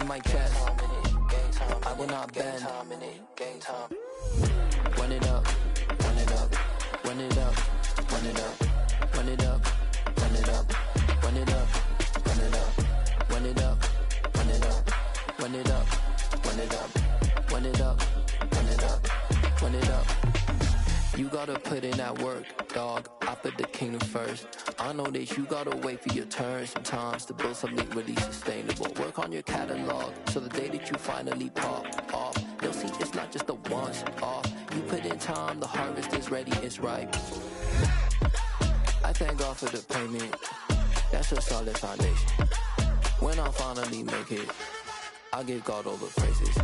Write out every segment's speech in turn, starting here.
my chest. I will not bend. Run it up, run it up, run it up, run it up, run it up, run it up, run it up, run it up, run it up, run it up, run it up, run it up, run it up, run it up, run it up. You gotta put in that work, dog. I put the kingdom first. I know that you gotta wait for your turn sometimes to build something really sustainable. Work on your catalog, so the day that you finally pop off, they'll see it's not just a once off. You put in time, the harvest is ready, it's ripe. I thank God for the payment, that's a solid foundation. When I finally make it, I give God all the praises.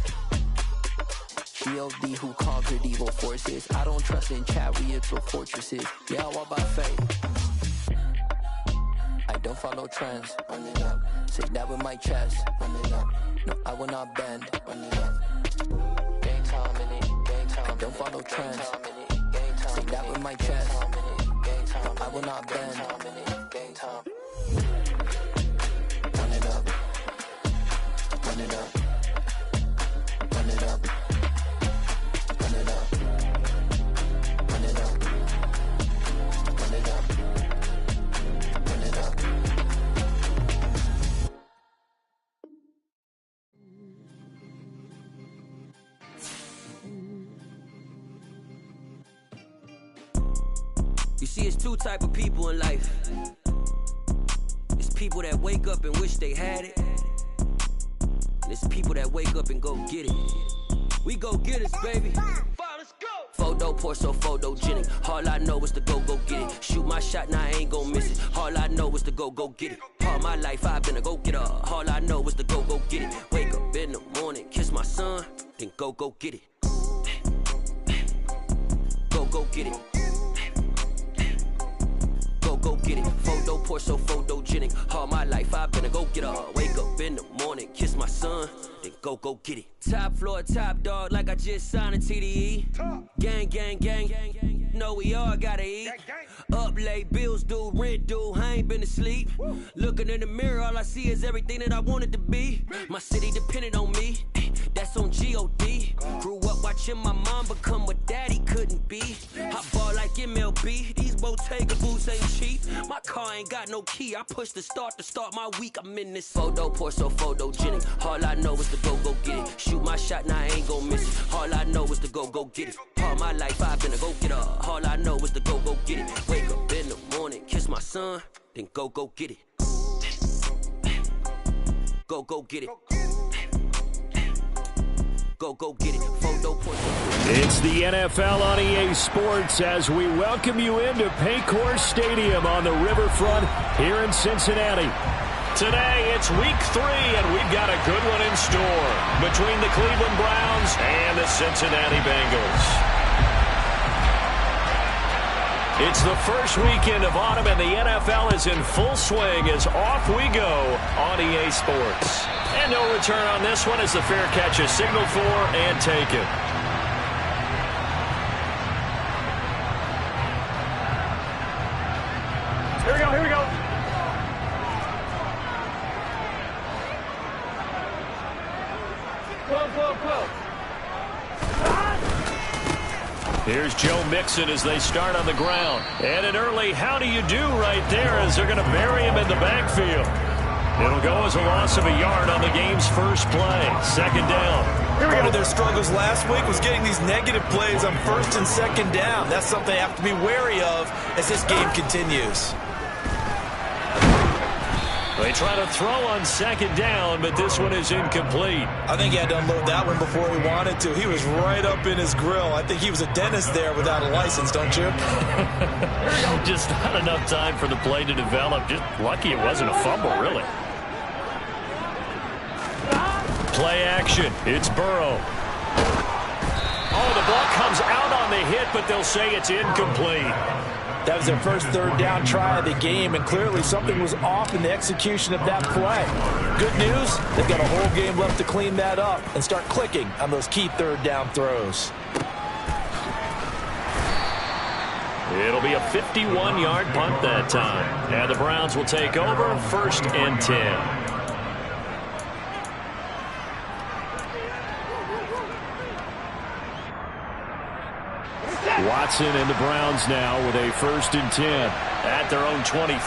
G.O.D. who conquered evil forces. I don't trust in chariots or fortresses. Yeah, I walk by faith. I don't follow trends. Run it up. Say that with my chest. Run it up. No, I will not bend. Run it up. Game time in it. Game time. I don't follow trends. Say that with my chest. I will not bend. Game time. Run it up. Run it up. Run it up. You see, it's two type of people in life. It's people that wake up and wish they had it. And it's people that wake up and go get it. We go get it, baby. Let's go. Photo pour so photogenic. All I know is to go get it. Shoot my shot, now I ain't gon' miss it. All I know is to go get it. All my life I've been a go-getter. All I know is to go get it. Wake up in the morning, kiss my son, then go get it. Go get it. Go get it. Photo pour so photogenic. All my life I've been a go-getter. Wake up in the morning, kiss my son, then go get it. Top floor, top dog, like I just signed a TDE. Gang, gang, gang, gang. Know we all gotta eat. Up late, bills due, rent due, I ain't been asleep. Looking in the mirror, all I see is everything that I wanted to be. My city depended on me, that's on G.O.D. Grew up watching my mom become what daddy couldn't be. I ball like MLB, these Bottega boots ain't cheap. My car ain't got no key, I push the start to start my week. I'm in this photo pour so photogenic. All I know is to go get it. Shoot my shot, now I ain't gon' miss it. All I know is to go get it. All my life I've been a go-getter. All I know is to go get it. Wake up in the morning, kiss my son, then go get it. Go get it. Go get it. Photo point. It's the NFL on EA Sports as we welcome you into Paycor Stadium on the riverfront here in Cincinnati. Today, it's week 3, and we've got a good one in store between the Cleveland Browns and the Cincinnati Bengals. It's the first weekend of autumn, and the NFL is in full swing as off we go on EA Sports. And no return on this one as the fair catch is signaled for and taken. Here we go, here we go. Whoa. Here's Joe Mixon as they start on the ground. And an early how do you do right there as they're going to bury him in the backfield. It'll go as a loss of a yard on the game's first play. Second down. Part of their struggles last week was getting these negative plays on first and second down. That's something they have to be wary of as this game continues. They try to throw on second down, but this one is incomplete. I think he had to unload that one before he wanted to. He was right up in his grill. I think he was a dentist there without a license, don't you? Just not enough time for the play to develop. Just lucky it wasn't a fumble, really. Play action. It's Burrow. Oh, the ball comes out on the hit, but they'll say it's incomplete. That was their first third down try of the game, and clearly something was off in the execution of that play. Good news, they've got a whole game left to clean that up and start clicking on those key third down throws. It'll be a 51-yard punt that time. And the Browns will take over 1st and 10. Watson and the Browns now with a 1st and 10 at their own 23.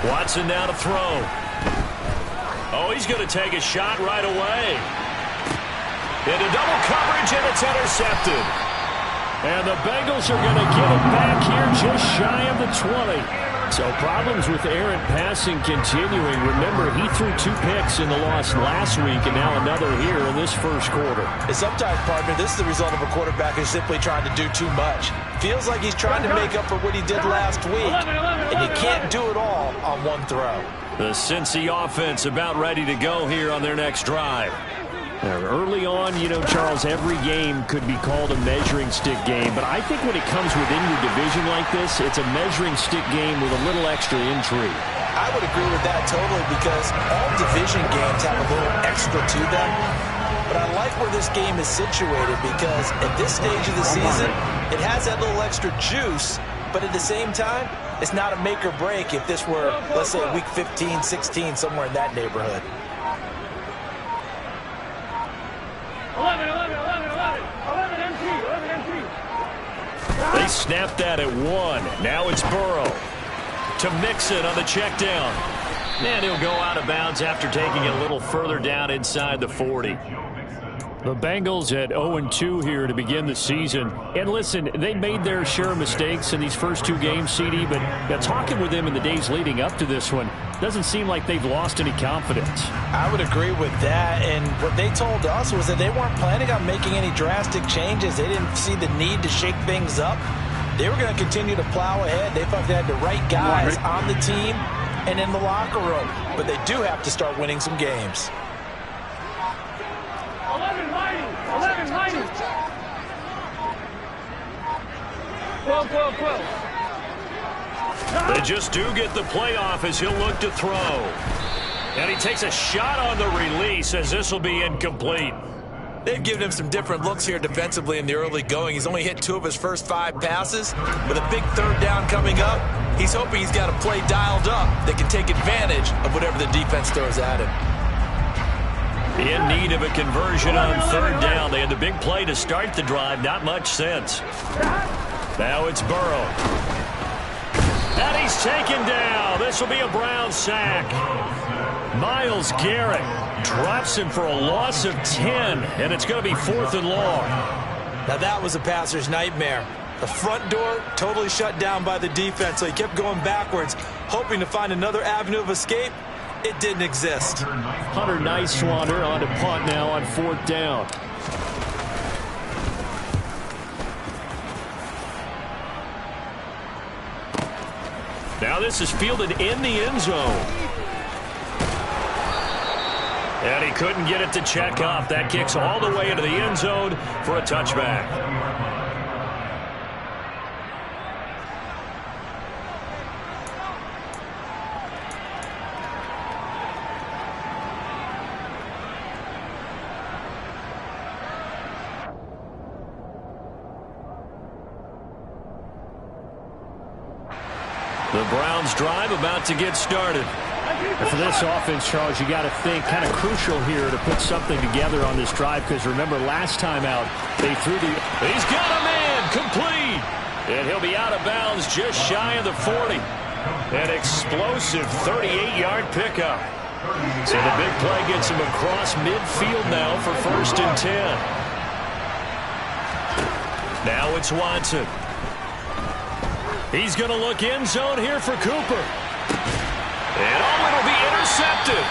Watson now to throw. Oh, he's going to take a shot right away. Into double coverage, and it's intercepted. And the Bengals are going to get it back here just shy of the 20. So problems with errant passing continuing. Remember, he threw 2 picks in the loss last week, and now another here in this first quarter. And sometimes, partner, this is the result of a quarterback who's simply trying to do too much. Feels like he's trying to make up for what he did last week, and you can't do it all on one throw. The Cincy offense about ready to go here on their next drive. Early on, you know, Charles, every game could be called a measuring stick game. But I think when it comes within your division like this, it's a measuring stick game with a little extra intrigue. I would agree with that totally, because all division games have a little extra to them. But I like where this game is situated, because at this stage of the season, it has that little extra juice. But at the same time, it's not a make or break if this were, let's say, week 15, 16, somewhere in that neighborhood. 11 empty. They snapped that at 1. Now it's Burrow to Mixon on the check down. And he'll go out of bounds after taking it a little further down inside the 40. The Bengals at 0-2 here to begin the season. And listen, they made their share of mistakes in these first 2 games, CD, but talking with them in the days leading up to this one, doesn't seem like they've lost any confidence. I would agree with that, and what they told us was that they weren't planning on making any drastic changes. They didn't see the need to shake things up. They were going to continue to plow ahead. They thought they had the right guys on the team and in the locker room, but they do have to start winning some games. 11 12. They just do get the playoff as he'll look to throw. And he takes a shot on the release as this will be incomplete. They've given him some different looks here defensively in the early going. He's only hit 2 of his first 5 passes. With a big 3rd down coming up, he's hoping he's got a play dialed up that can take advantage of whatever the defense throws at him. In need of a conversion on 3rd down. They had the big play to start the drive. Not much sense. Now it's Burrow. And he's taken down. This will be a Brown sack. Myles Garrett drops him for a loss of 10, and it's going to be 4th and long. Now that was a passer's nightmare. The front door totally shut down by the defense, so he kept going backwards, hoping to find another avenue of escape. It didn't exist. Hunter Nicewander on a punt now on 4th down. Now this is fielded in the end zone. And he couldn't get it to check up. That kicks all the way into the end zone for a touchback. The Browns drive about to get started. And for this offense, Charles, you got to think kind of crucial here to put something together on this drive, because remember last time out they threw the... He's got a man complete. And he'll be out of bounds just shy of the 40. An explosive 38-yard pickup. So the big play gets him across midfield now for 1st and 10. Now it's Watson. He's going to look end zone here for Cooper. And it'll be intercepted.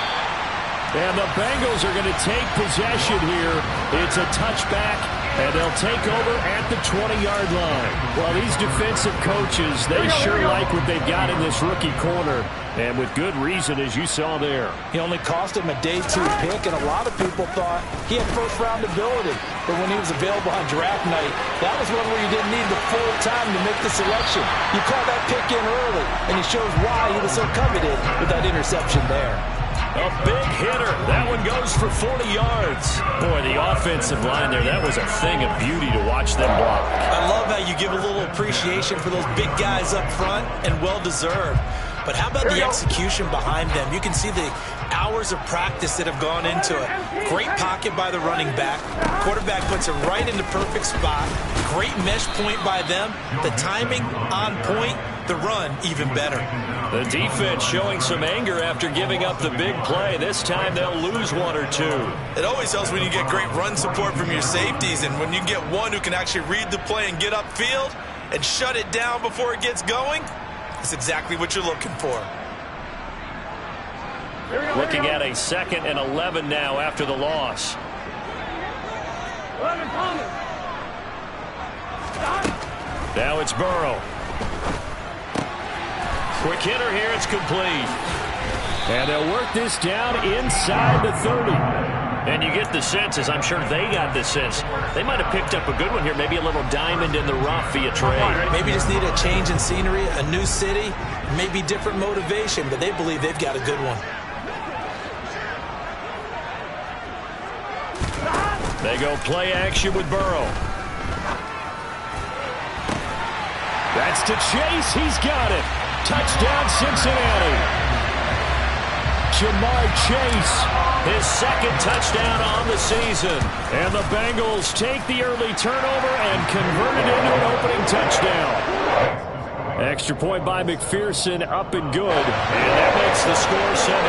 And the Bengals are going to take possession here. It's a touchback, and they'll take over at the 20-yard line. Well, these defensive coaches, they sure like what they've got in this rookie corner. And with good reason, as you saw there. He only cost him a day 2 pick, and a lot of people thought he had first-round ability. But when he was available on draft night, that was one where you didn't need the full time to make the selection. You call that pick in early, and he shows why he was so coveted with that interception there. A big hitter. That one goes for 40 yards. Boy, the offensive line there, that was a thing of beauty to watch them block. I love how you give a little appreciation for those big guys up front, and well-deserved. But how about the execution behind them? You can see the hours of practice that have gone into it. Great pocket by the running back. Quarterback puts it right in the perfect spot. Great mesh point by them. The timing on point. The run even better. The defense showing some anger after giving up the big play. This time they'll lose one or two. It always helps when you get great run support from your safeties, and when you get one who can actually read the play and get upfield and shut it down before it gets going, that's exactly what you're looking for. Looking at a 2nd and 11 now after the loss. 11 coming. Now it's Burrow. Quick hitter here, it's complete. And they'll work this down inside the 30. And you get the sense, as I'm sure they got the sense, they might have picked up a good one here, maybe a little diamond in the rough via trade. Maybe just need a change in scenery, a new city, maybe different motivation, but they believe they've got a good one. They go play action with Burrow. That's to Chase. He's got it. Touchdown, Cincinnati. Jamar Chase, his 2nd touchdown on the season. And the Bengals take the early turnover and convert it into an opening touchdown. Extra point by McPherson, up and good. And that makes the score 7-0.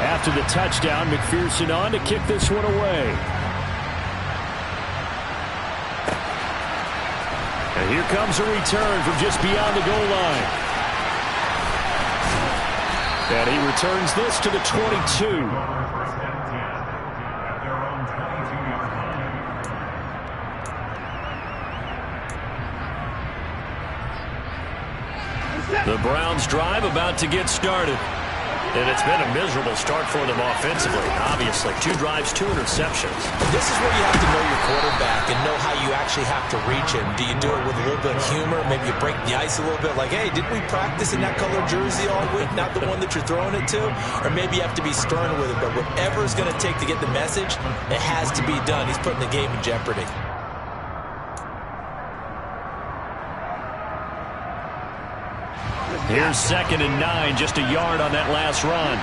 After the touchdown, McPherson on to kick this one away. And here comes a return from just beyond the goal line. And he returns this to the 22. The Browns drive about to get started. And it's been a miserable start for them offensively, obviously. 2 drives, 2 interceptions. This is where you have to know your quarterback and know how you actually have to reach him. Do you do it with a little bit of humor? Maybe you break the ice a little bit, like, hey, didn't we practice in that color jersey all week, not the one that you're throwing it to? Or maybe you have to be stern with it, but whatever it's going to take to get the message, it has to be done. He's putting the game in jeopardy. Here's 2nd and 9, just a yard on that last run.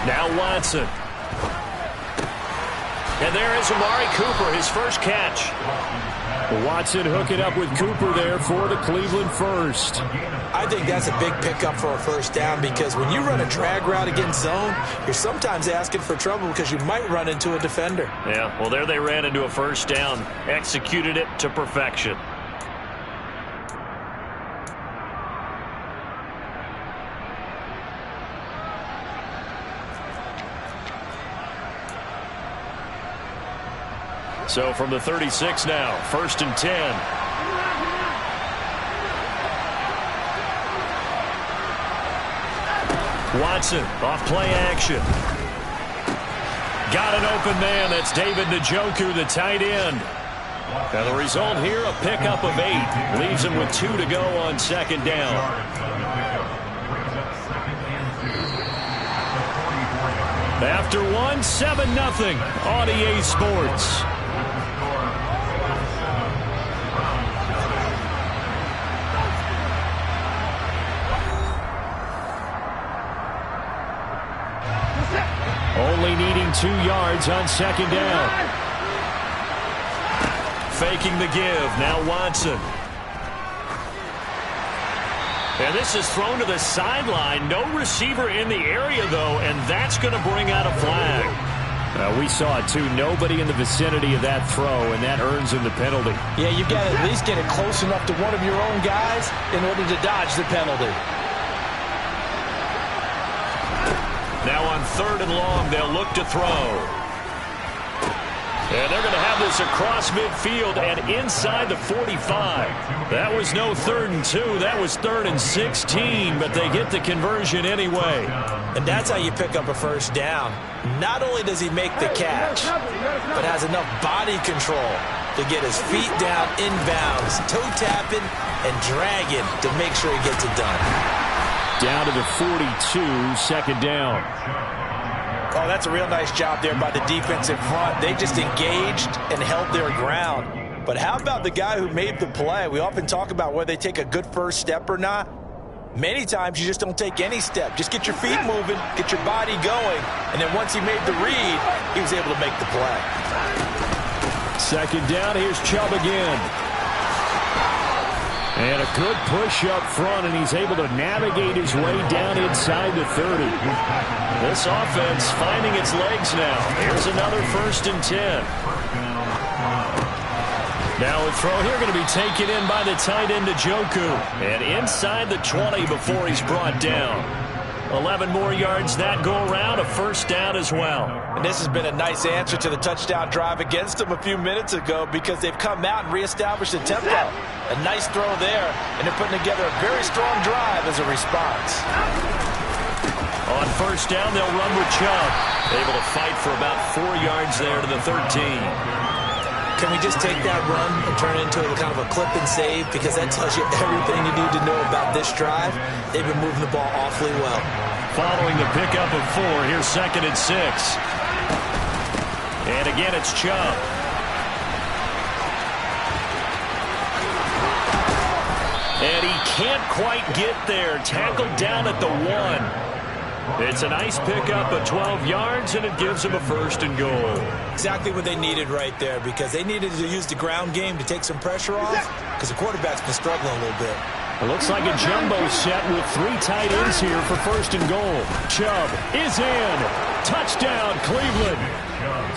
Now Watson. And there is Amari Cooper, his first catch. Watson hooking up with Cooper there for the Cleveland first. I think that's a big pickup for a first down, because when you run a drag route against zone, you're sometimes asking for trouble because you might run into a defender. Yeah, well, there they ran into a first down, executed it to perfection. So from the 36 now, 1st and 10. Watson off play action. Got an open man. That's David Njoku, the tight end. And the result here, a pickup of 8. Leaves him with 2 to go on 2nd down. After 1, 7-0 on EA Sports. Only needing 2 yards on 2nd down. Faking the give. Now Watson. And this is thrown to the sideline. No receiver in the area, though, and that's going to bring out a flag. We saw it, too. Nobody in the vicinity of that throw, and that earns him the penalty. Yeah, you've got to at least get it close enough to one of your own guys in order to dodge the penalty. Now on 3rd and long, they'll look to throw. And they're going to have this across midfield and inside the 45. That was no 3rd and 2. That was 3rd and 16, but they get the conversion anyway. And that's how you pick up a first down. Not only does he make the catch, but has enough body control to get his feet down inbounds, toe tapping and dragging to make sure he gets it done. Down to the 42, 2nd down. Oh, that's a real nice job there by the defensive front. They just engaged and held their ground. But how about the guy who made the play? We often talk about whether they take a good first step or not. Many times you just don't take any step. Just get your feet moving, get your body going, and then once he made the read, he was able to make the play. Second down, here's Chubb again. And a good push up front, and he's able to navigate his way down inside the 30. This offense finding its legs now. Here's another 1st and 10. Now a throw here going to be taken in by the tight end Njoku. And inside the 20 before he's brought down. 11 more yards that go around, a 1st down as well. And this has been a nice answer to the touchdown drive against them a few minutes ago because they've come out and reestablished the tempo. A nice throw there, and they're putting together a very strong drive as a response. On 1st down, they'll run with Chubb. Able to fight for about 4 yards there to the 13. Can we just take that run and turn it into a kind of a clip and save? Because that tells you everything you need to know about this drive. They've been moving the ball awfully well. Following the pickup of 4, here's 2nd and 6. And again, it's Chubb. And he can't quite get there. Tackled down at the 1. It's a nice pickup of 12 yards, and it gives them a 1st and goal. Exactly what they needed right there, because they needed to use the ground game to take some pressure off, because the quarterback's been struggling a little bit. It looks like a jumbo set with 3 tight ends here for 1st and goal. Chubb is in. Touchdown, Cleveland.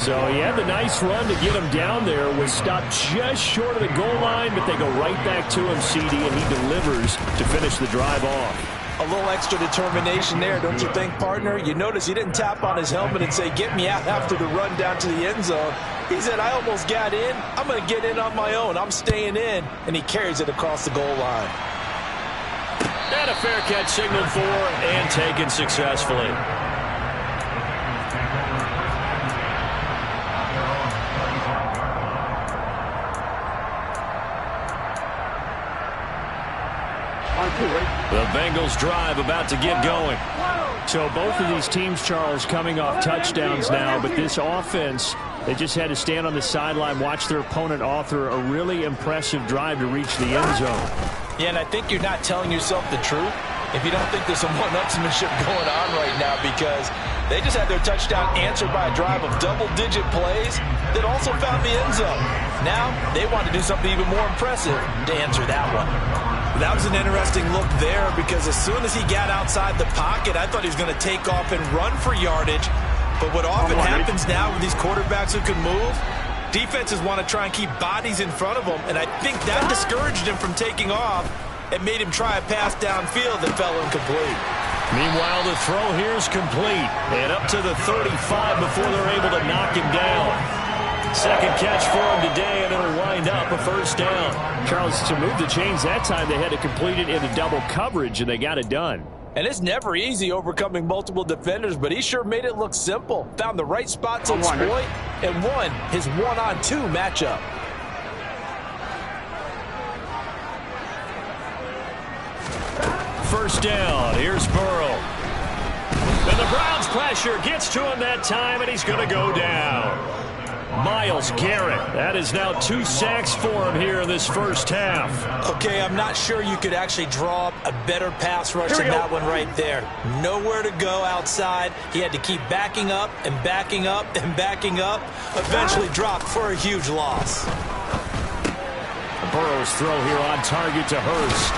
So he had the nice run to get him down there. Was stopped just short of the goal line, but they go right back to him, CD, and he delivers to finish the drive off. A little extra determination there, don't you think, partner? You notice he didn't tap on his helmet and say, get me out after the run down to the end zone. He said, I almost got in. I'm going to get in on my own. I'm staying in. And he carries it across the goal line. And a fair catch signaled for and taken successfully. The Bengals drive about to get going. So both of these teams, Charles, coming off touchdowns now, but this offense, they just had to stand on the sideline, watch their opponent author a really impressive drive to reach the end zone. Yeah, and I think you're not telling yourself the truth if you don't think there's some one-upsmanship going on right now, because they just had their touchdown answered by a drive of double-digit plays that also found the end zone. Now they want to do something even more impressive to answer that one. That was an interesting look there, because as soon as he got outside the pocket, I thought he was going to take off and run for yardage. But what often happens now with these quarterbacks who can move, defenses want to try and keep bodies in front of them, and I think that discouraged him from taking off and made him try a pass downfield that fell incomplete. Meanwhile, the throw here is complete, and up to the 35 before they're able to knock him down. Second catch for him today, and it'll wind up a 1st down. Charles, to move the chains that time, they had to complete it into double coverage, and they got it done. And it's never easy overcoming multiple defenders, but he sure made it look simple. Found the right spot to exploit and won his 1-on-2 matchup. First down, here's Burrow. And the Browns pressure gets to him that time, and he's going to go down. Myles Garrett, that is now 2 sacks for him here in this first half. Okay, I'm not sure you could actually draw up a better pass rush than that one right there. Nowhere to go outside. He had to keep backing up and backing up and backing up. Eventually dropped for a huge loss. Burrow's throw here on target to Hurst.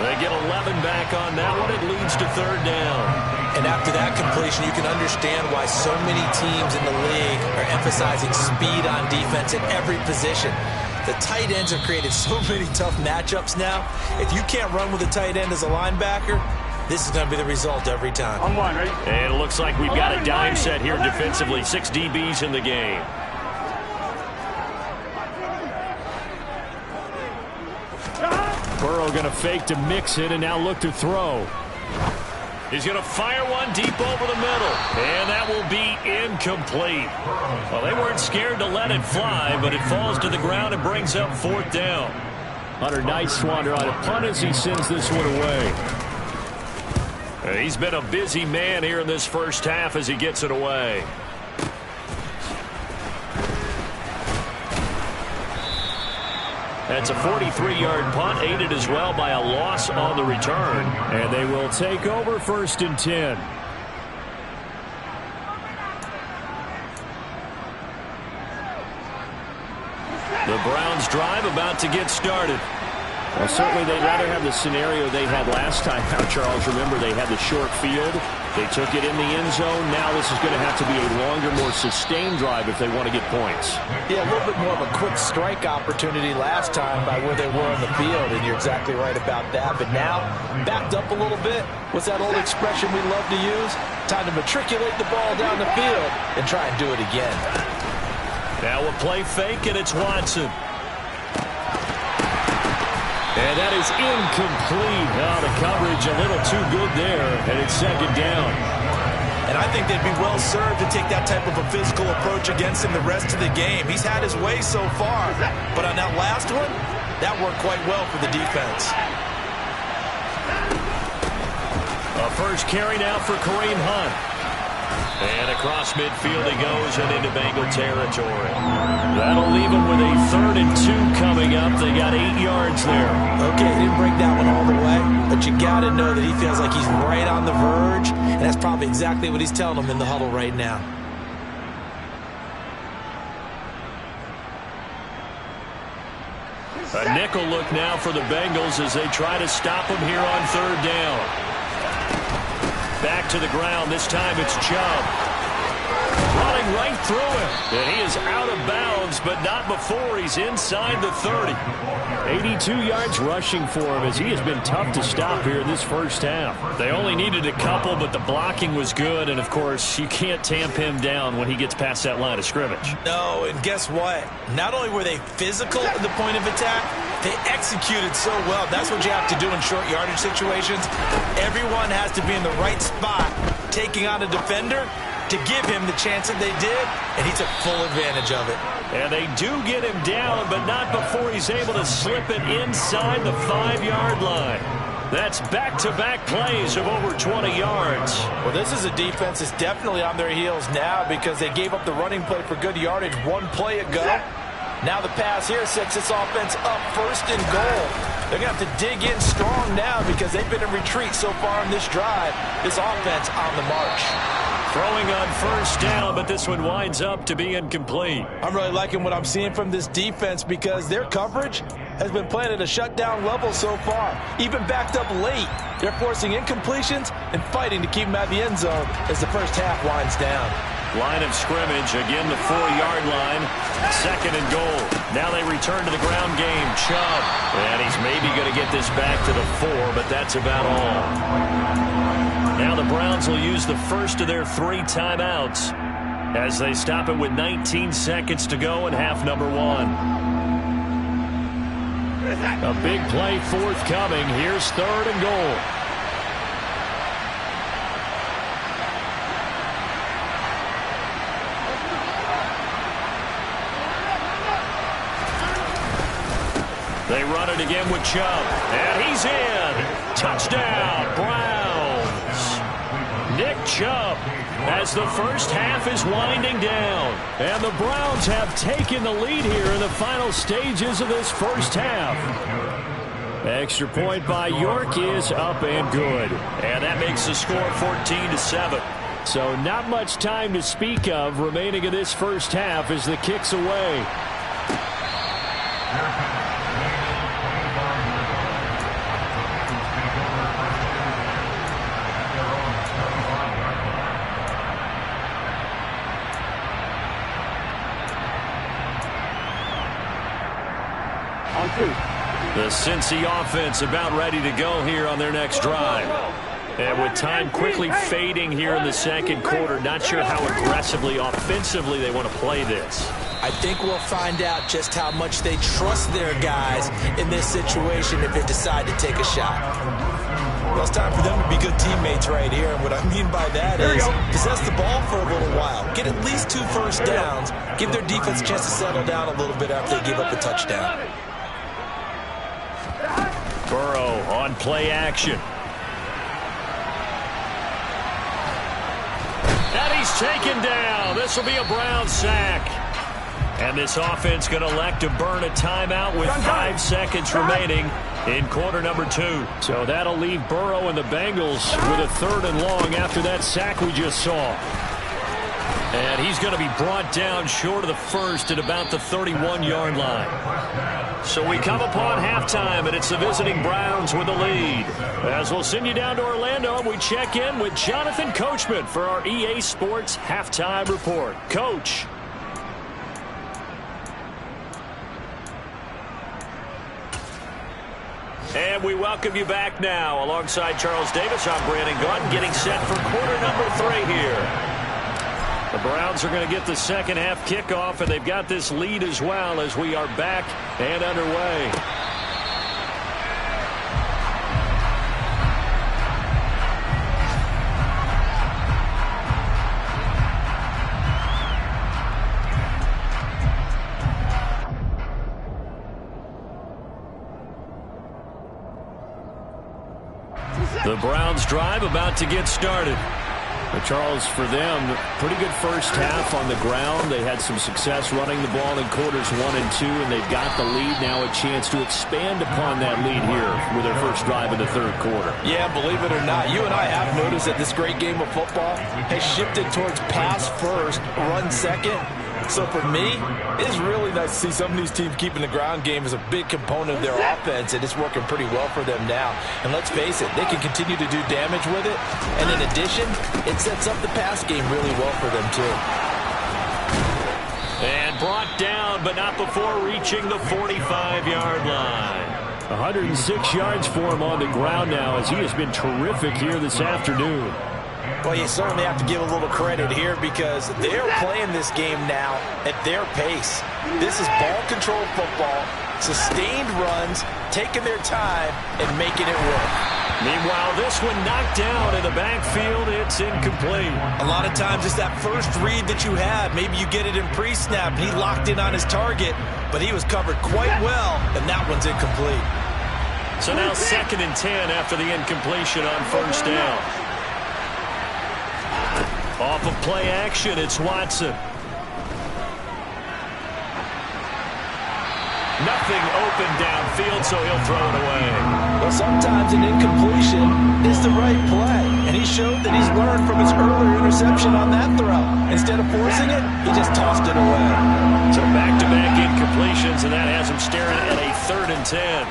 They get 11 back on that one. It leads to 3rd down. And after that completion, you can understand why so many teams in the league are emphasizing speed on defense at every position. The tight ends have created so many tough matchups now. If you can't run with a tight end as a linebacker, this is going to be the result every time. And it looks like we've got a dime set here defensively. 6 DBs in the game. Burrow going to fake to mix it and now look to throw. He's going to fire one deep over the middle, and that will be incomplete. Well, they weren't scared to let it fly, but it falls to the ground and brings up 4th down. Hunter Nightswander on a punt as he sends this one away. He's been a busy man here in this first half as he gets it away. That's a 43-yard punt, aided as well by a loss on the return. And they will take over 1st and 10. The Browns drive about to get started. Well, certainly they'd rather have the scenario they had last time out, Charles. Remember, they had the short field. They took it in the end zone. Now this is going to have to be a longer, more sustained drive if they want to get points. Yeah, a little bit more of a quick strike opportunity last time by where they were on the field, and you're exactly right about that. But now, backed up a little bit. What's that old expression we love to use? Time to matriculate the ball down the field and try and do it again. Now a play fake, and it's Watson. And that is incomplete. Oh, the coverage a little too good there, and it's 2nd down. And I think they'd be well served to take that type of a physical approach against him the rest of the game. He's had his way so far, but on that last one, that worked quite well for the defense. A first carry now for Kareem Hunt. And across midfield he goes and into Bengal territory. That'll leave him with a 3rd and 2 coming up. They got 8 yards there. Okay, he didn't break that one all the way, but you got to know that he feels like he's right on the verge, and that's probably exactly what he's telling them in the huddle right now. A nickel look now for the Bengals as they try to stop him here on 3rd down. Back to the ground. This time it's Chubb. Running right through him. And he is out of bounds, but not before he's inside the 30. 82 yards rushing for him as he has been tough to stop here in this first half. They only needed a couple, but the blocking was good. And, of course, you can't tamp him down when he gets past that line of scrimmage. No, and guess what? Not only were they physical at the point of attack, they executed so well. That's what you have to do in short yardage situations. Everyone has to be in the right spot, taking on a defender to give him the chance that they did, and he took full advantage of it. And they do get him down, but not before he's able to slip it inside the 5-yard line. That's back-to-back plays of over 20 yards. Well, this is a defense that's definitely on their heels now because they gave up the running play for good yardage one play ago. Now the pass here sets this offense up 1st and goal. They're going to have to dig in strong now because they've been in retreat so far in this drive. This offense on the march. Throwing on 1st down, but this one winds up to be incomplete. I'm really liking what I'm seeing from this defense because their coverage has been playing at a shutdown level so far. Even backed up late, they're forcing incompletions and fighting to keep them at the end zone as the first half winds down. Line of scrimmage, again the 4-yard line. 2nd and goal. Now they return to the ground game. Chubb. And he's maybe going to get this back to the 4, but that's about all. Now the Browns will use the first of their 3 timeouts as they stop it with 19 seconds to go in half number 1. A big play forthcoming. Here's 3rd and goal. They run it again with Chubb. And he's in. Touchdown, Browns. Nick Chubb as the first half is winding down. And the Browns have taken the lead here in the final stages of this first half. Extra point by York is up and good. And that makes the score 14-7. So not much time to speak of remaining in this first half as the kick's away. The Cincy offense about ready to go here on their next drive. And with time quickly fading here in the 2nd quarter, not sure how aggressively, offensively they want to play this. I think we'll find out just how much they trust their guys in this situation if they decide to take a shot. Well, it's time for them to be good teammates right here. And what I mean by that is possess the ball for a little while. Get at least 2 first downs. Give their defense a chance to settle down a little bit after they give up a touchdown. Burrow on play action. And he's taken down. This will be a Brown sack. And this offense going to elect to burn a timeout with 5 seconds remaining in quarter number 2. So that'll leave Burrow and the Bengals with a 3rd and long after that sack we just saw. And he's going to be brought down short of the first at about the 31-yard line. So we come upon halftime, and it's the visiting Browns with the lead. As we'll send you down to Orlando, we check in with Jonathan Coachman for our EA Sports Halftime Report. Coach. And we welcome you back now. Alongside Charles Davis, I'm Brandon Gaudin, getting set for quarter number 3 here. The Browns are going to get the second half kickoff, and they've got this lead as well as we are back and underway. The Browns drive about to get started. But Charles, for them, pretty good first half on the ground. They had some success running the ball in quarters 1 and 2, and they've got the lead now, a chance to expand upon that lead here with their first drive in the 3rd quarter. Yeah, believe it or not, you and I have noticed that this great game of football has shifted towards pass first, run second. So for me, it's really nice to see some of these teams keeping the ground game as a big component of their offense, and it's working pretty well for them now. And let's face it, they can continue to do damage with it. And in addition, it sets up the pass game really well for them too. And brought down, but not before reaching the 45-yard line. 106 yards for him on the ground now, as he has been terrific here this afternoon. Well, you certainly have to give a little credit here because they're playing this game now at their pace. This is ball-controlled football, sustained runs, taking their time, and making it work. Meanwhile, this one knocked down in the backfield. It's incomplete. A lot of times it's that first read that you have. Maybe you get it in pre-snap, and he locked in on his target, but he was covered quite well, and that one's incomplete. So now 2nd and 10 after the incompletion on first down. Off of play action, it's Watson. Nothing open downfield, so he'll throw it away. Well, sometimes an incompletion is the right play, and he showed that he's learned from his earlier interception on that throw. Instead of forcing it, he just tossed it away. So back-to-back incompletions, and that has him staring at a 3rd and 10.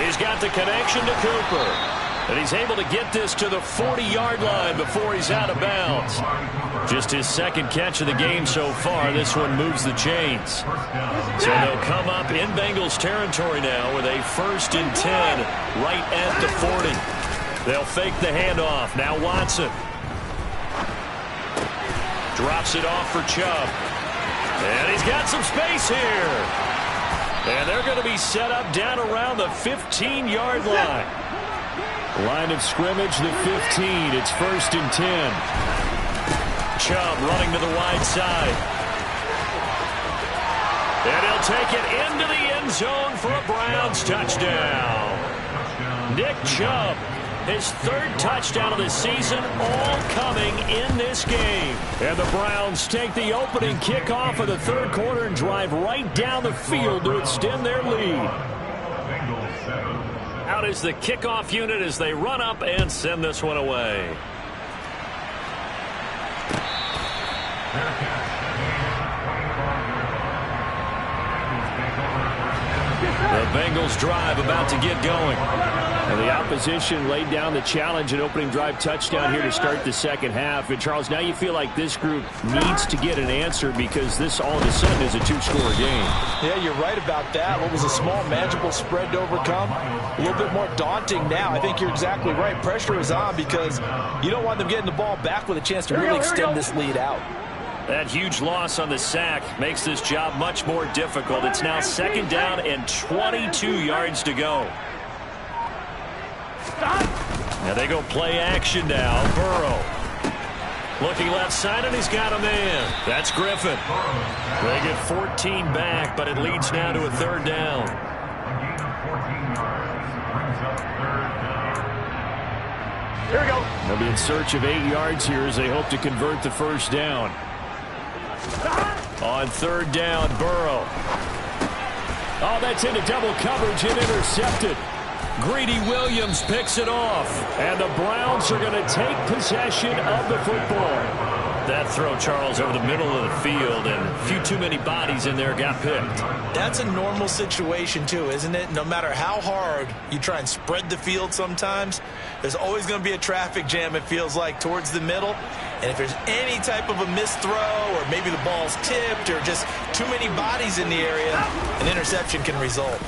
He's got the connection to Cooper. And he's able to get this to the 40-yard line before he's out of bounds. Just his 2nd catch of the game so far. This one moves the chains. So they'll come up in Bengals territory now with a 1st and 10 right at the 40. They'll fake the handoff. Now Watson. Drops it off for Chubb. And he's got some space here. And they're going to be set up down around the 15-yard line. Line of scrimmage, the 15. It's 1st and 10. Chubb running to the wide side. And he'll take it into the end zone for a Browns touchdown. Nick Chubb, his 3rd touchdown of the season, all coming in this game. And the Browns take the opening kickoff of the 3rd quarter and drive right down the field to extend their lead. Out is the kickoff unit as they run up and send this one away. The Bengals drive about to get going. And the opposition laid down the challenge and opening drive touchdown here to start the 2nd half. And, Charles, now you feel like this group needs to get an answer because this all of a sudden is a 2-score game. Yeah, you're right about that. What was a small, manageable spread to overcome, a little bit more daunting now. I think you're exactly right. Pressure is on because you don't want them getting the ball back with a chance to really extend this lead out. That huge loss on the sack makes this job much more difficult. It's now 2nd down and 22 yards to go. Now they go play action now. Burrow. Looking left side, and he's got a man. That's Griffin. They get 14 back, but it leads now to a 3rd down. Here we go. They'll be in search of 8 yards here as they hope to convert the first down. On third down, Burrow. Oh, that's into double coverage and intercepted. Greedy Williams picks it off. And the Browns are going to take possession of the football. That throw, Charles, over the middle of the field, and a few too many bodies in there got picked. That's a normal situation, too, isn't it? No matter how hard you try and spread the field sometimes, there's always going to be a traffic jam, it feels like, towards the middle. And if there's any type of a missed throw, or maybe the ball's tipped, or just too many bodies in the area, an interception can result.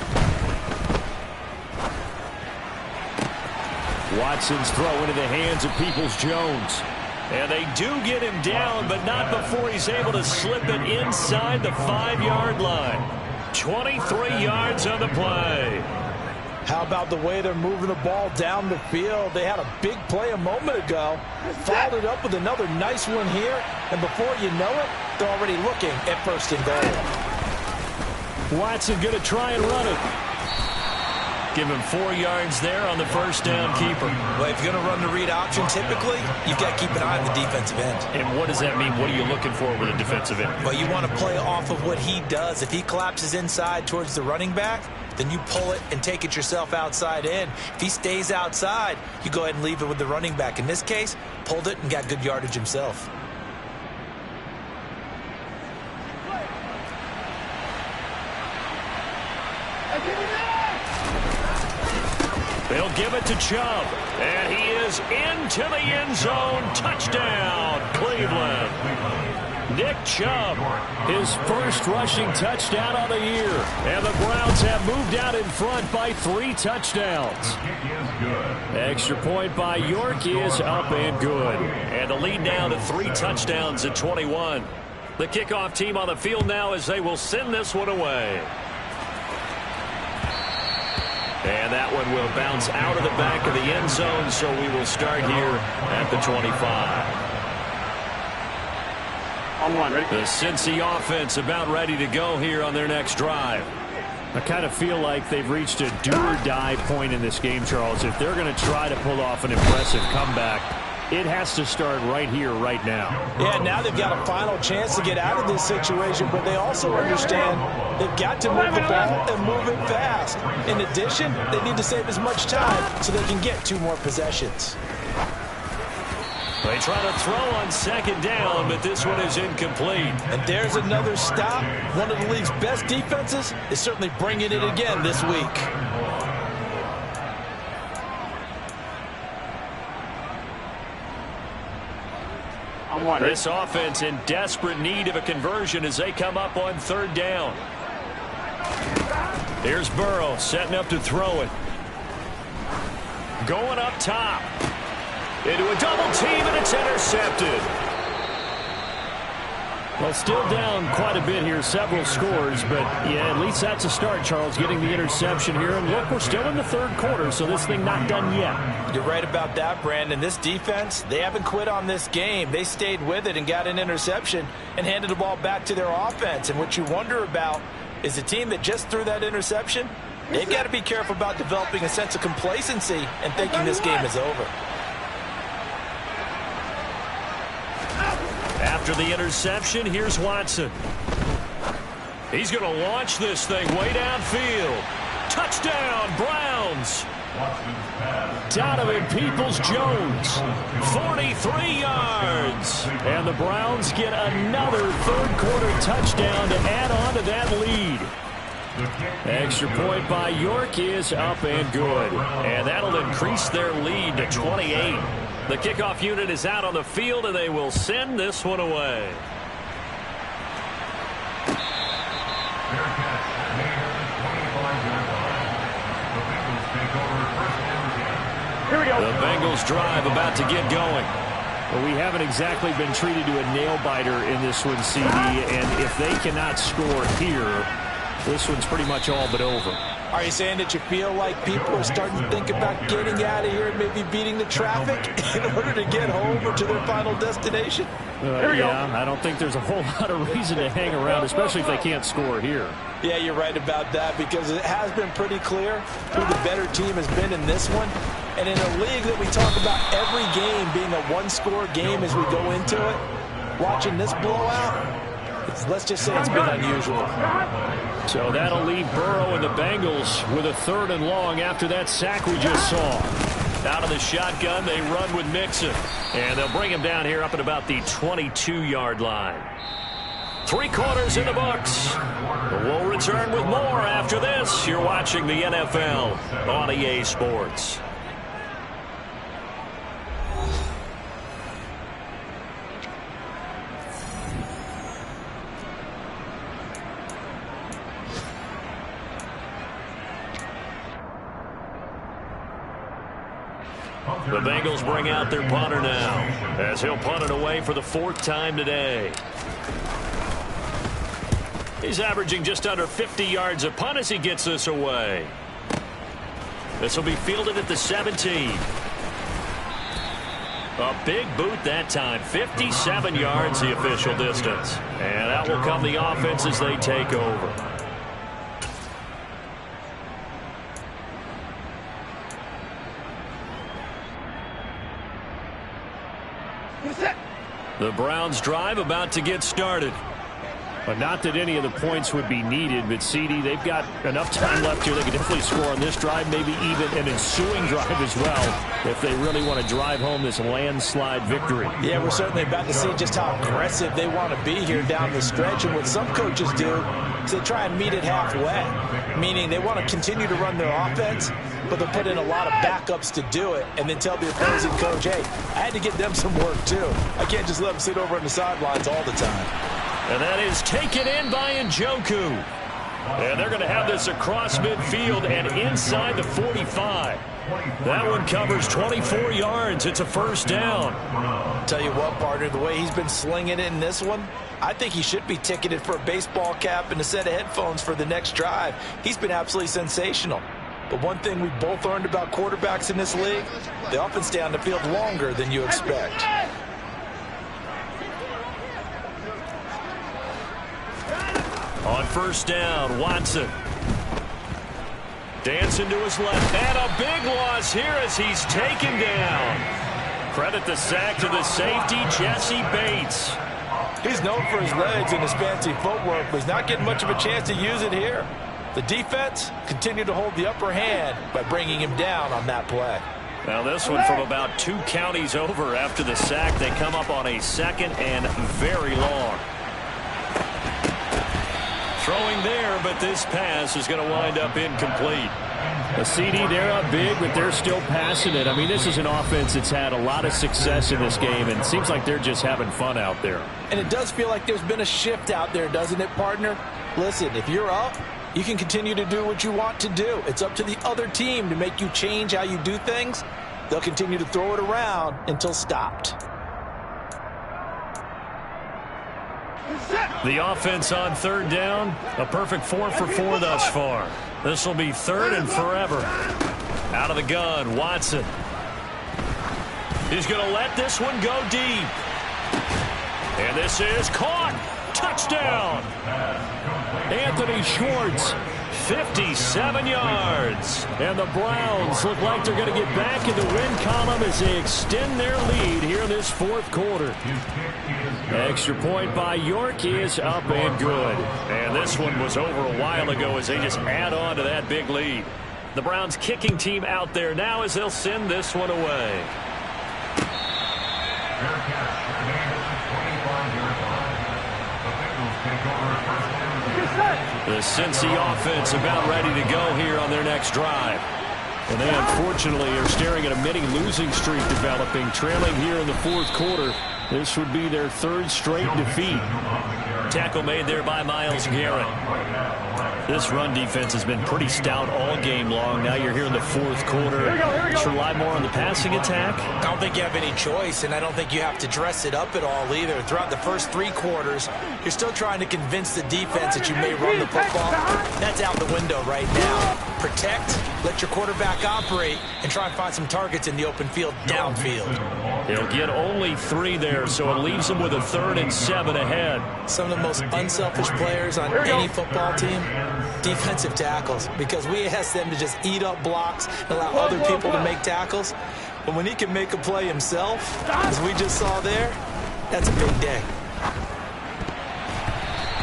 Watson's throw into the hands of Peoples-Jones. And they do get him down, but not before he's able to slip it inside the 5-yard line. 23 yards on the play. How about the way they're moving the ball down the field? They had a big play a moment ago. Followed it up with another nice one here. And before you know it, they're already looking at first and goal. Watson going to try and run it. Give him 4 yards there on the first down keeper. Well, if you're going to run the read option, typically, you've got to keep an eye on the defensive end. And what does that mean? What are you looking for with a defensive end? Well, you want to play off of what he does. If he collapses inside towards the running back, then you pull it and take it yourself outside in. If he stays outside, you go ahead and leave it with the running back. In this case, pulled it and got good yardage himself. They'll give it to Chubb. And he is into the end zone. Touchdown, Cleveland. Nick Chubb, his first rushing touchdown of the year. And the Browns have moved out in front by 3 touchdowns. Extra point by York is up and good. And the lead now to 3 touchdowns at 21. The kickoff team on the field now as they will send this one away. And that one will bounce out of the back of the end zone, so we will start here at the 25. On one, ready? The Cincy offense about ready to go here on their next drive. I kind of feel like they've reached a do-or-die point in this game, Charles. If they're going to try to pull off an impressive comeback, it has to start right here, right now. Yeah, now they've got a final chance to get out of this situation, but they also understand they've got to move the ball and move it fast. In addition, they need to save as much time so they can get 2 more possessions. They try to throw on second down, but this one is incomplete. And there's another stop. One of the league's best defenses is certainly bringing it again this week. This offense in desperate need of a conversion as they come up on third down. Here's Burrow setting up to throw it. Going up top. Into a double team, and it's intercepted. Well, still down quite a bit here, several scores, but yeah, at least that's a start, Charles, getting the interception here. And look, we're still in the third quarter, so this thing not done yet. You're right about that, Brandon. This defense, they haven't quit on this game. They stayed with it and got an interception and handed the ball back to their offense. And what you wonder about is the team that just threw that interception, they've got to be careful about developing a sense of complacency and thinking this game is over. After the interception, here's Watson. He's going to launch this thing way downfield. Touchdown, Browns. Donovan Peoples-Jones, 43 yards. And the Browns get another third-quarter touchdown to add on to that lead. Extra point by York is up and good. And that'll increase their lead to 28. The kickoff unit is out on the field, and they will send this one away. Here we go. The Bengals drive about to get going. Well, we haven't exactly been treated to a nail-biter in this one, CD, and if they cannot score here, this one's pretty much all but over. Are you saying that you feel like people are starting to think about getting out of here and maybe beating the traffic in order to get home or to their final destination? Yeah, I don't think there's a whole lot of reason to hang around, especially if they can't score here. Yeah, you're right about that because it has been pretty clear who the better team has been in this one. And in a league that we talk about every game being a one-score game as we go into it, watching this blowout, let's just say it's been unusual. So that'll leave Burrow and the Bengals with a 3rd and long after that sack we just saw. Out of the shotgun, they run with Mixon. And they'll bring him down here up at about the 22-yard line. 3 quarters in the books. We'll return with more after this. You're watching the NFL on EA Sports. The Bengals bring out their punter now, as he'll punt it away for the 4th time today. He's averaging just under 50 yards a punt as he gets this away. This will be fielded at the 17. A big boot that time. 57 yards the official distance. And out will come the offense as they take over. The Browns drive about to get started. But not that any of the points would be needed, but CD, they've got enough time left here. They can definitely score on this drive, maybe even an ensuing drive as well, if they really want to drive home this landslide victory. Yeah, we're certainly about to see just how aggressive they want to be here down the stretch. And what some coaches do is they try and meet it halfway, meaning they want to continue to run their offense, but they'll put in a lot of backups to do it and then tell the opposing coach, hey, I had to get them some work too. I can't just let them sit over on the sidelines all the time. And that is taken in by Njoku. And they're going to have this across midfield and inside the 45. That one covers 24 yards. It's a 1st down. Tell you what, partner, the way he's been slinging it in this one, I think he should be ticketed for a baseball cap and a set of headphones for the next drive. He's been absolutely sensational. But one thing we both learned about quarterbacks in this league, they often stay on the field longer than you expect. On 1st down, Watson. Dancing to his left. And a big loss here as he's taken down. Credit the sack to the safety, Jesse Bates. He's known for his legs and his fancy footwork, but he's not getting much of a chance to use it here. The defense continued to hold the upper hand by bringing him down on that play. Now this one from about 2 counties over after the sack. They come up on a 2nd and very long. Throwing there, but this pass is going to wind up incomplete. A CD, they're up big, but they're still passing it. I mean, this is an offense that's had a lot of success in this game, and it seems like they're just having fun out there. And it does feel like there's been a shift out there, doesn't it, partner? Listen, if you're up, you can continue to do what you want to do. It's up to the other team to make you change how you do things. They'll continue to throw it around until stopped. The offense on 3rd down, a perfect 4 for 4 thus far. This will be 3rd and forever. Out of the gun, Watson. He's going to let this one go deep. And this is caught. Touchdown. Anthony Schwartz, 57 yards. And the Browns look like they're going to get back in the win column as they extend their lead here in this 4th quarter. Extra point by York is up and good. And this one was over a while ago as they just add on to that big lead. The Browns kicking team out there now as they'll send this one away. The Cincy offense about ready to go here on their next drive. And they unfortunately are staring at a mini losing streak developing, trailing here in the 4th quarter. This would be their 3rd straight defeat. Tackle made there by Myles Garrett. This run defense has been pretty stout all game long. Now you're here in the 4th quarter. Just rely more on the passing attack. I don't think you have any choice, and I don't think you have to dress it up at all either. Throughout the first 3 quarters, you're still trying to convince the defense that you may run the football. That's out the window right now. Protect, let your quarterback operate, and try and find some targets in the open field downfield. He'll get only 3 there, so it leaves him with a 3rd and 7 ahead. Some of the most unselfish players on any football team Defensive tackles, because we ask them to just eat up blocks and allow other people to make tackles. But when he can make a play himself, as we just saw there, that's a big day.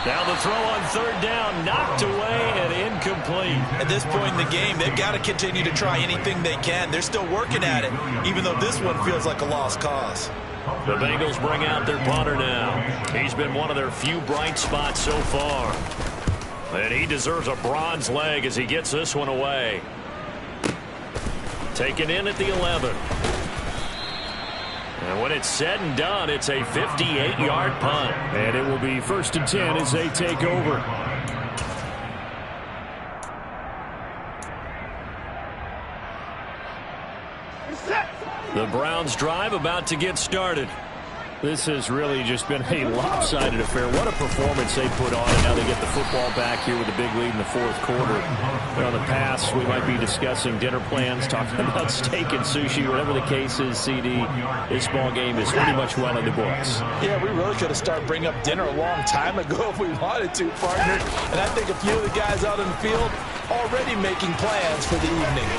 Now the throw on third down, knocked away and incomplete. At this point in the game, they've got to continue to try anything they can. They're still working at it, even though this one feels like a lost cause. The Bengals bring out their punter now. He's been one of their few bright spots so far. And he deserves a bronze leg as he gets this one away. Taken in at the 11. And when it's said and done, it's a 58-yard punt. And it will be 1st and 10 as they take over. The Browns drive about to get started. This has really just been a lopsided affair. What a performance they put on, and now they get the football back here with a big lead in the 4th quarter. On the pass, we might be discussing dinner plans, talking about steak and sushi, whatever the case is, CD. This ball game is pretty much well in the books. Yeah, we really could have started bringing up dinner a long time ago if we wanted to, partner. And I think a few of the guys out in the field already making plans for the evening.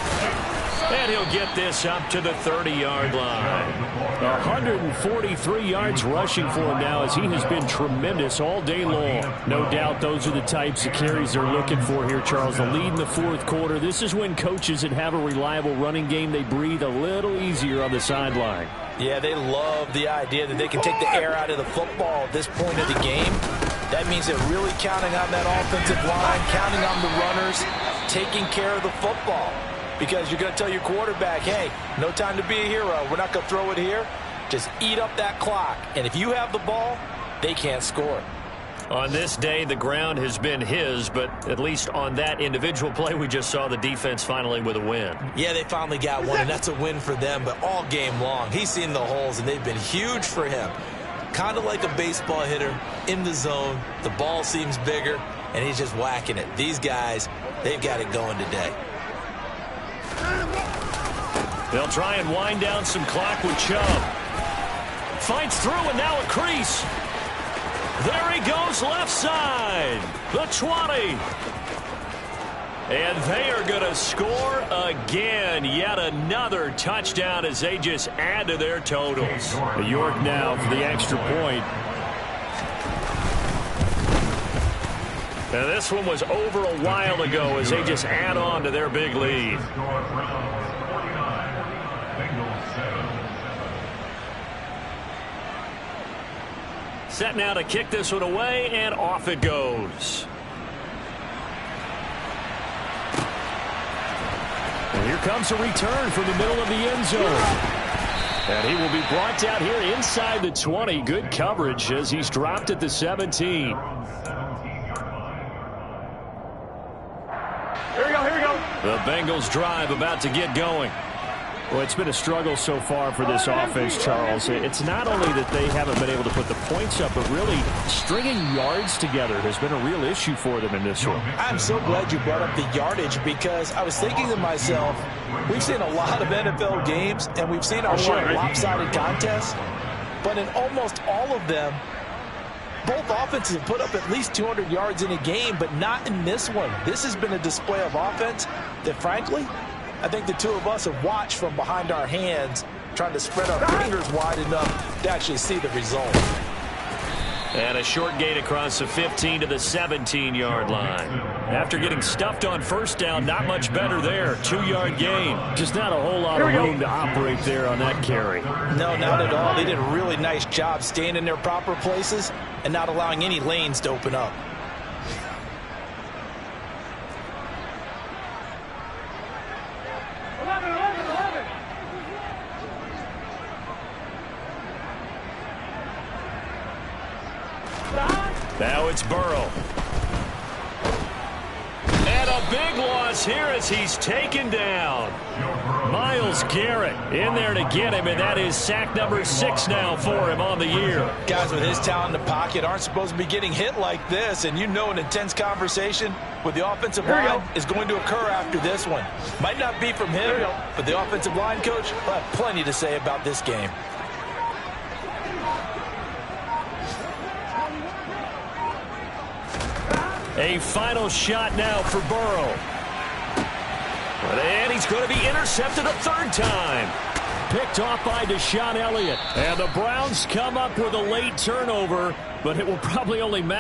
And he'll get this up to the 30-yard line. 143 yards rushing for him now as he has been tremendous all day long. No doubt those are the types of carries they're looking for here, Charles. The lead in the 4th quarter. This is when coaches that have a reliable running game, they breathe a little easier on the sideline. Yeah, they love the idea that they can take the air out of the football at this point of the game. That means they're really counting on that offensive line, counting on the runners, taking care of the football. Because you're going to tell your quarterback, hey, no time to be a hero. We're not going to throw it here. Just eat up that clock. And if you have the ball, they can't score. On this day, the ground has been his, but at least on that individual play, we just saw the defense finally with a win. Yeah, they finally got one, and that's a win for them. But all game long, he's seen the holes, and they've been huge for him. Kind of like a baseball hitter in the zone. The ball seems bigger, and he's just whacking it. These guys, they've got it going today. They'll try and wind down some clock with Chubb. Fights through and now a crease. There he goes left side. The 20. And they are going to score again. Yet another touchdown as they just add to their totals. York now for the extra point. And this one was over a while ago as they just add on to their big lead. Set now to kick this one away, and off it goes. And here comes a return from the middle of the end zone. And he will be brought down here inside the 20. Good coverage as he's dropped at the 17. The Bengals drive about to get going. Well, it's been a struggle so far for this offense, Charles. It's not only that they haven't been able to put the points up, but really stringing yards together has been a real issue for them in this one. I'm so glad you brought up the yardage because I was thinking to myself, we've seen a lot of NFL games, and we've seen our share of lopsided contests, but in almost all of them, both offenses have put up at least 200 yards in a game, but not in this one. This has been a display of offense that, frankly, I think the two of us have watched from behind our hands, trying to spread our fingers wide enough to actually see the result. And a short gain across the 15 to the 17-yard line. After getting stuffed on first down, not much better there. 2-yard gain. Just not a whole lot of room to operate there on that carry. No, not at all. They did a really nice job staying in their proper places and not allowing any lanes to open up. Now it's Burrow. And a big loss here as he's taken down. Myles Garrett in there to get him, and that is sack number 6 now for him on the year. Guys with his talent in the pocket aren't supposed to be getting hit like this, and you know an intense conversation with the offensive line is going to occur after this one. Might not be from him, but the offensive line coach will have plenty to say about this game. A final shot now for Burrow. And he's going to be intercepted a third time. Picked off by Deshaun Elliott. And the Browns come up with a late turnover, but it will probably only matter.